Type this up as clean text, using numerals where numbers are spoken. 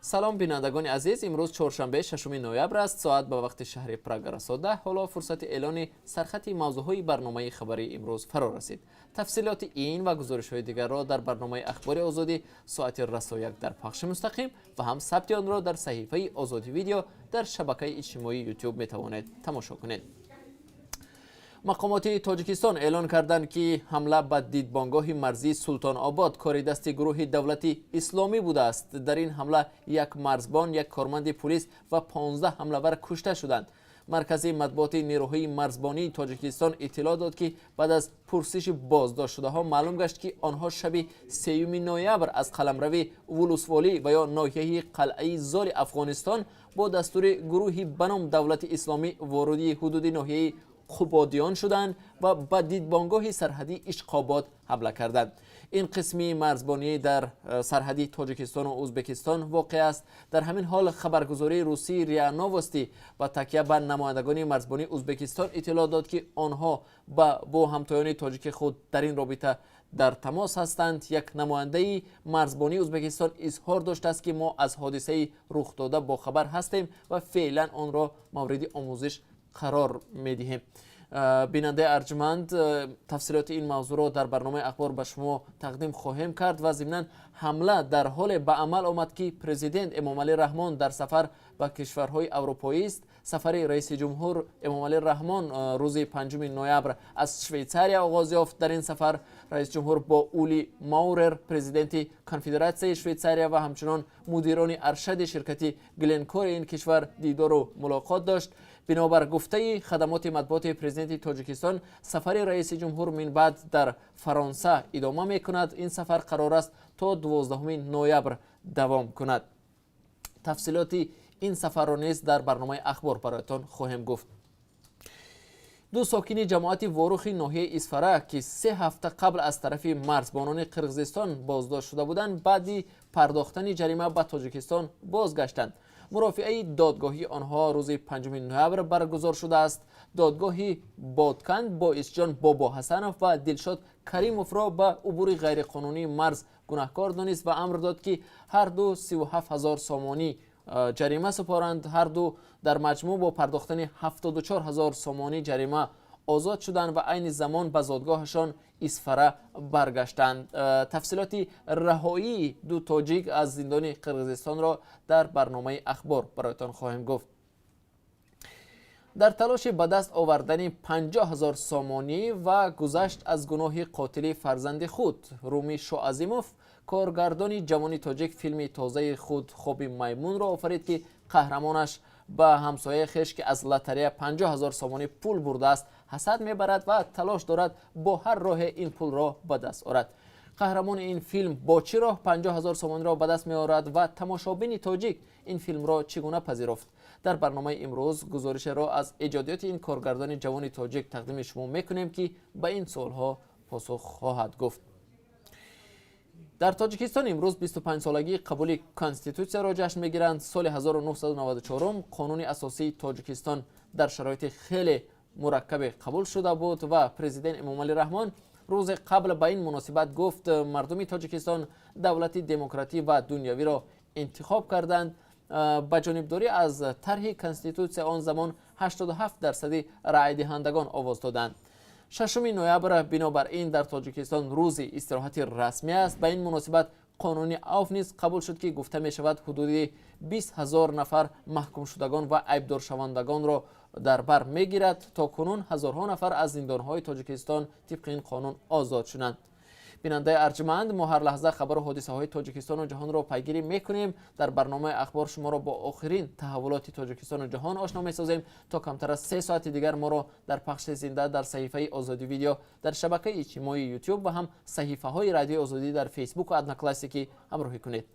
سلام بینندگان عزیز، امروز چهارشنبه 6 نوامبر است. ساعت به وقت شهر پراگ رسیده. حالا فرصت اعلان سرخط موضوعهای برنامه خبری امروز فرا رسید. تفصیلات این و گزارش‌های دیگر را در برنامه اخبار آزادی ساعت رسا یک در پخش مستقیم و هم ثبت آن را در صحیفه آزادی ویدیو در شبکه اجتماعی یوتیوب می‌توانید تماشا کنید. مقامات تاجیکستان اعلان کردند که حمله به دیدبانگاه مرزی سلطان آباد کار دست گروه دولت اسلامی بوده است. در این حمله یک مرزبان، یک کارمند پلیس و 15 حمله‌ور کشته شدند. مرکز مطبوعات نیروهای مرزبانی تاجیکستان اطلاع داد که بعد از پرسش بازداشت شده ها معلوم گشت که آنها شب 3 نوامبر از قلمرو ولسوالی و یا ناحیه قلعه زال افغانستان با دستور گروهی به نام دولت اسلامی وارد حدود ناحیه خوبادیان شدند و به دیدبانگاه سرحدی اشقاباد حمله کردند. این قسمی مرزبانی در سرحدی تاجیکستان و ازبکستان واقع است. در همین حال خبرگزاری روسی ریا نووستی و تکیه بر نمایندگان مرزبانی ازبکستان اطلاع داد که آنها با همتایان تاجیک خود در این رابطه در تماس هستند. یک نماینده مرزبانی ازبکستان اظهار داشته است که ما از حادثه رخ داده با خبر هستیم و فعلا آن را مورد آموزش قرار میدهیم. بیننده ارجمند، تفصیلات این موضوع را در برنامه اخبار به شما تقدیم خواهیم کرد و ضمناً حمله در حال به عمل آمد که پرزیدنت امامعلی رحمان در سفر به کشورهای اروپایی است. سفر رئیس جمهور امامعلی رحمان روز 5 نوامبر از شویцария آغاز یافت. در این سفر رئیس جمهور با اولی ماورر پرزیدنت کنفدراسیای شویцария و همچنان مدیران ارشد شرکت گلنکور این کشور دیدار و ملاقات داشت. بنابر گفته خدمات مطبوعات پرزیدنت تاجیکستان، سفر رئیس جمهور من بعد در فرانسه ادامه می کند. این سفر قرار است تا 12 نوامبر دوام کند. تفصیلات این سفر را نیز در برنامه اخبار برایتان خواهم گفت. دو ساکن جماعت واروخ ناحیه اسفره که 3 هفته قبل از طرف مرزبانان قرقیزستان بازداشت شده بودند، بعدی پرداختن جریمه به تاجیکستان بازگشتند. مرافعه دادگاهی آنها روز 5 نوامبر برگزار شده است. دادگاهی بادکند با اسجان بابا حسنов و دلشاد کریمов را به عبور غیرقانونی مرز گناهکار دانست و امر داد که هر دو 37,000 سامانی جریمه سپارند. هر دو در مجموع با پرداختن 74,000 سامانی جریمه آزاد شدند و عین زمان به زادگاهشان اسفره برگشتند. تفصیلات رهایی دو تاجیک از زندان قرقیزستان را در برنامه اخبار برایتان خواهیم گفت. در تلاش به دست آوردن 50,000 سامانی و گذشت از گناه قاتل فرزند خود، رومی شوعظیموف کارگردان جوان تاجیک فیلم تازه خود خواب میمون را آفرید که قهرمانش به همسایه خویش که از لاتاری 50,000 سامانی پول برده است حسد میبرد و تلاش دارد با هر راه این پول را به دست آورد. قهرمان این فیلم با چه راه 50,000 سامانی را به دست می آورد و تماشابین تاجیک این فیلم را چگونه پذیرفت؟ در برنامه امروز گزارش را از ایجادیات این کارگردان جوان تاجیک تقدیم شما میکنیم که به این سوالها پاسخ خواهد گفت. در تاجیکستان امروز 25 سالگی قبول کانستیتوسیا را جشن میگیرند. سال 1994 قانون اساسی تاجیکستان در شرایط خیلی مرکب قبول شده بود و پرزیدنت امامعلی رحمان روز قبل به این مناسبت گفت مردم تاجیکستان دولت دموکراتی و دنیوی را انتخاب کردند. با جانبداری از طرح کانستیتوسیا آن زمان 87% رای دهندگان آواز دادند. 6 نوامبر بنابراین در تاجیکستان روز استراحت رسمی است. به این مناسبت قانون عفو نیز قبول شد که گفته می شود حدود 20,000 نفر محکوم شدگان و عیبدار شوندگان را در بر می گیرد. تا کنون هزارها نفر از زندانهای تاجیکستان طبق این قانون آزاد شدند. بیننده ارجمند، ما هر لحظه خبر و حادثه های تاجیکستان و جهان را پیگیری میکنیم. در برنامه اخبار شما را با آخرین تحولات تاجیکستان و جهان آشنا میسازیم. تا کمتر از 3 ساعت دیگر ما را در پخش زنده در صحیفه آزادی ویدیو در شبکه اجتماعی یوتیوب و هم صحیفه های رادیو آزادی در فیسبوک و ادنا کلاسیکی همراهی کنید.